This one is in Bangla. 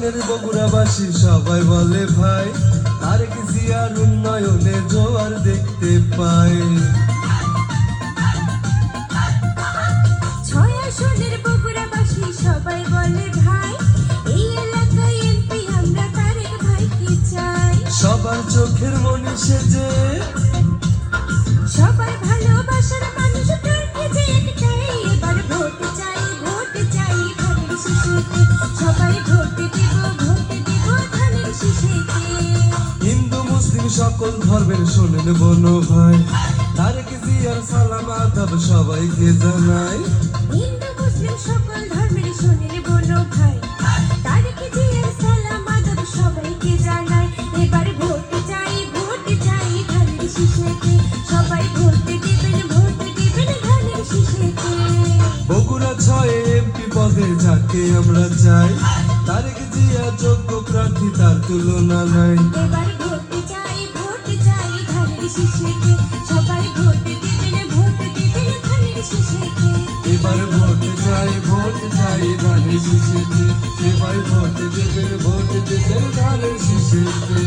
শোনের বগুড়াবাসী সবাই বলে ভাই, তারেক জিয়ার উন্নয়নে জোয়ার দেখতে পাই। ছয় আসনের বগুড়াবাসী সবাই বলে ভাই, এই এলাকায় এমপি আমরা তারেক ভাইকে চাই। সবার চোখের মনি সেজে, সবার ভালোবাসার মানুষ প্রার্থী যে একটাই, এবার ভোট চাই ধানের শীষেতে। সবাই ভোট দেব ধানের শীষেতে। হিন্দু মুসলিম সকল ধর্মের শোনেন বনো ভাই, তারেক জিয়ার সালাম আদাব সবাইকে জানাই। হিন্দু মুসলিম সকল ধর্মের শোনেন বলো ভাই, তারেক জিয়ার সালাম আদব সবাইকে জানাই। এবার ভোট চাই ধানের শীষেতে। সবাই ভোট দেবেন ধানের শীষেতে। বগুড়া 6 এমপি পদে যাকে আমরা চাই, তারেক জিয়া যোগ্য প্রার্থী, তার তুলনা নাই। এবার ভোট চাই ধানের শীষেতে। সবাই ভোট দেবেন ধানের শীষেতে। এবার ভোট চাই ধানের শীষেতে। এবার ভোট দেবেন ধানের শীষেতে।